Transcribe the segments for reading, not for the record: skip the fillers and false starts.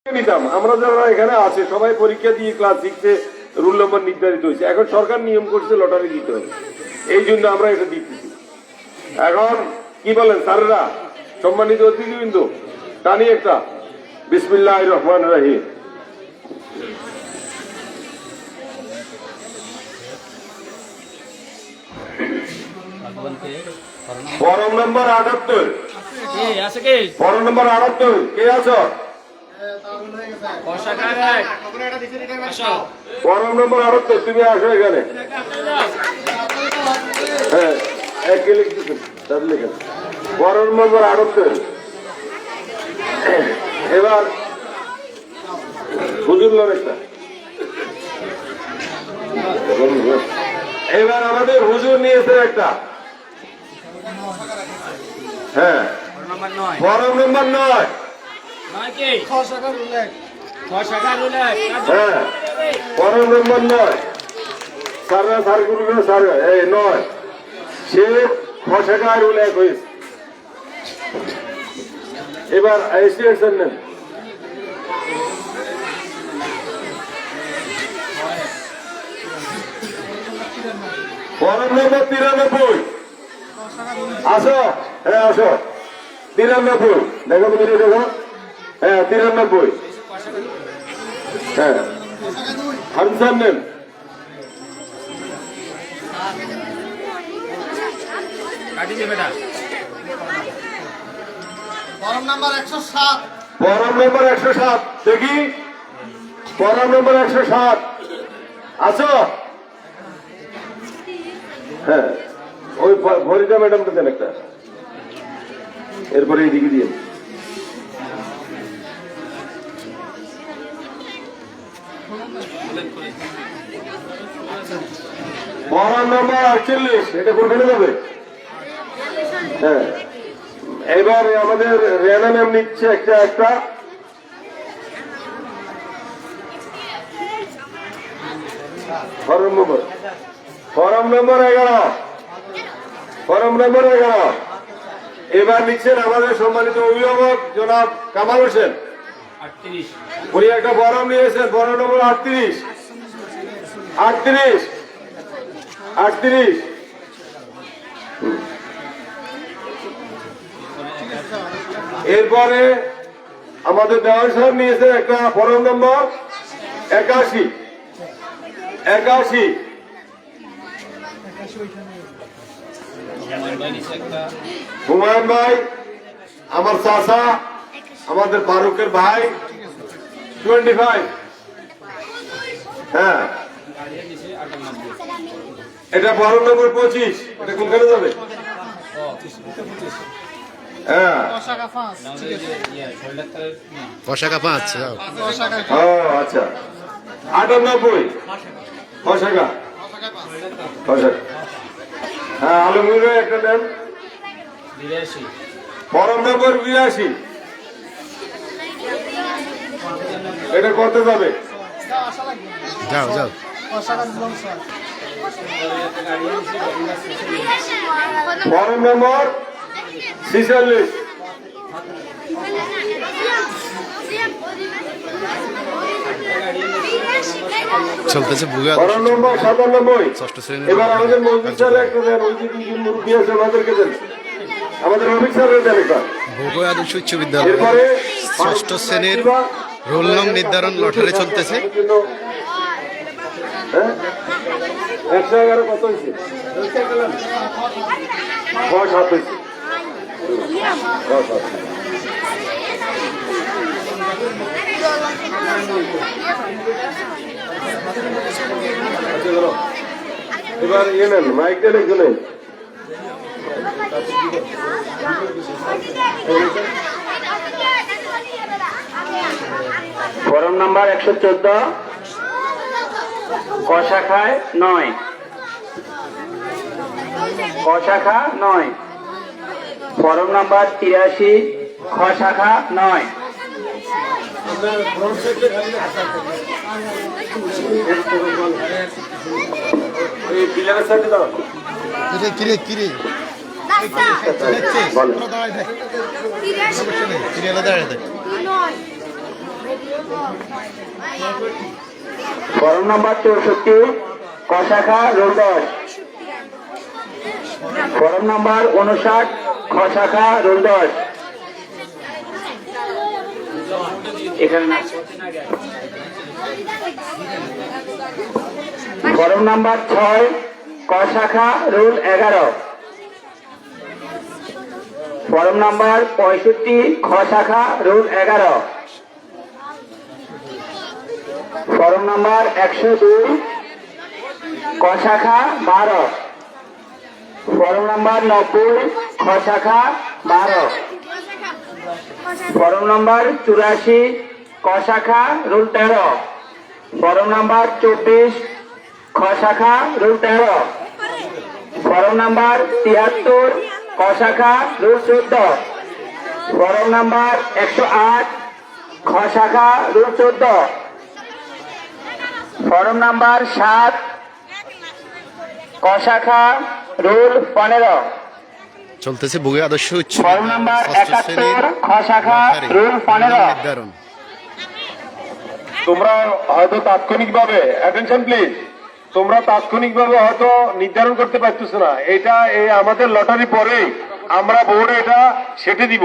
নিতাম আমরা যারা এখানে আছে সবাই পরীক্ষা দিয়ে ক্লাস 6 এ রুল নম্বর নির্ধারিত হয়েছে। এখন সরকার নিয়ম করছে লটারি দিতে হবে, এই জন্য আমরা এটা দিচ্ছি। এখন কি বলেন স্যাররা, সম্মানিত অতিথিবৃন্দ, টানি একটা বিসমিল্লাহির রহমানির রহিম। ফরম নম্বর 78, ফরম নম্বর 78 কে আছো? ফরম নম্বর 78 তুমি আসো এখানে। হ্যাঁ লিখেন ফরম নম্বর 78। এবার হুজুর একটা, এবার আমাদের হুজুর নিয়েছে একটা। হ্যাঁ ফরম নম্বর 9। হ্যাঁ ফরম নম্বর 9 সারা সারগুলো সার এই 9 সে খসাকার উল্লেখ হয়েছে। এবার এসিয়েছেন নেন। ফরম নম্বর 93 আসো। হ্যাঁ আসো 93 দেখো তুমি দেখো। হ্যাঁ 93 হ্যাঁ হানসান নেন। Form number 107। ফরম নম্বর 107 দেখি। ফরম নম্বর 107 আছো? হ্যাঁ ওই ফরিদা ম্যাডামটা দেন একটা, এরপরে এইদিকে দিয়ে। ফরম নম্বর 48 এটা কোনখানে যাবে? হ্যাঁ এবার আমাদের রেনা ম্যাম নিচ্ছে একটা একটা। ফরম নম্বর 11। ফরম নম্বর 11 এবার নিচ্ছেন আমাদের সম্মানিত অভিভাবক জনাব কামাল হোসেন। উনি একটা ফরম নিয়েছেন, ফরম নম্বর 38। এরপরে আমাদের দেওয়ান সাহেব নিয়েছে একটা ফরম নম্বর 81। হুমায়ুন ভাই আমার চাচা, আমাদের ফারুকের ভাই 25। হ্যাঁ এটা ফরম নম্বর 25। এটা কোনখানে যাবে? হ্যাঁ পশাকা 5। ও আচ্ছা 98 পশাকা। হ্যাঁ আলমগীর একটা নেন। ফরম নম্বর 82 এটা করতে যাবে। যাও যাও। ফরম নম্বর 46 চলতেছে বুগা। ফরম নম্বর 97 ষষ্ঠ শ্রেণী। এবার আমাদের মসজিদ স্যার একটা দেন, ওই যে দুজন মুরব্বী আছে আমাদেরকে দেন, আমাদের অফিস স্যারের দেন একটা। ভোগো আদর্শ উচ্চ বিদ্যালয় এরপরে ষষ্ঠ শ্রেণীর রোল নং নির্ধারণ লটারি চলতেছে। হ্যাঁ 111 কত হয়েছে? 7 হয়েছে। এবার ইয়ে নেন, মাইক দেন একজনে। ফরম নাম্বার 114 ক শাখায় 9। ফরম নাম্বার 83 খ শাখা 9। কিরে কিরে বলেন। দাঁড়ায় দেখ। ফরম নাম্বার 64 ক শাখা রোল 10। ফরম নাম্বার 59 খ শাখা রোল 10। এখানে না। ফরম নাম্বার 6 ক শাখা রোল 11। ফরম নাম্বার 65 খ শাখা রোল 11। ফরম নাম্বার 102 ক শাখা 12। ফরম নাম্বার 90 খ শাখা 12। ফরম নাম্বার 84 ক শাখা রোল 13। ফরম নাম্বার 24 খ শাখা রোল 13। ফরম নাম্বার 73 ক শাখা রোল 14। ফরম নাম্বার 108 খ শাখা রোল 14। ফরম নাম্বার 7 ক শাখা রোল 15। চলতেছে বুগে আদর্শ উচ্চ ফরম নাম্বার ষষ্ঠ শ্রেণীর 71 খ শাখা রোল 15। নির্ধারণ। তোমরা হয়তো তাৎক্ষণিকভাবে অ্যাটেনশন প্লিজ, তোমরা তাৎক্ষণিকভাবে হয়তো নির্ধারণ করতে পারতেছ না। এটা এই আমাদের লটারি পরে আমরা বোর্ডে এটা সেটে দিব।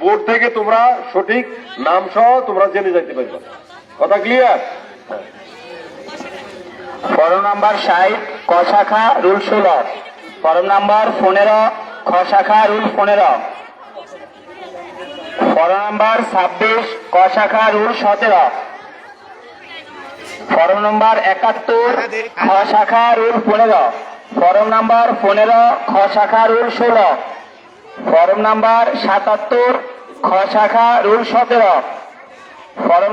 বোর্ড থেকে তোমরা সঠিক নাম সহ তোমরা জেনে যাইতে পারবে। কথা ক্লিয়ার? ফরম নাম্বার 60 ক শাখা রুল 16। ফরম নাম্বার 15 খ শাখা রুল 15। ফরম নাম্বার 26 ক শাখা রুল 17। ফরম নাম্বার 71 খ শাখা রুল 15। ফরম নাম্বার 15 খ শাখা রুল 16। ফরম নাম্বার 77 খ শাখা রুল 17। ফরম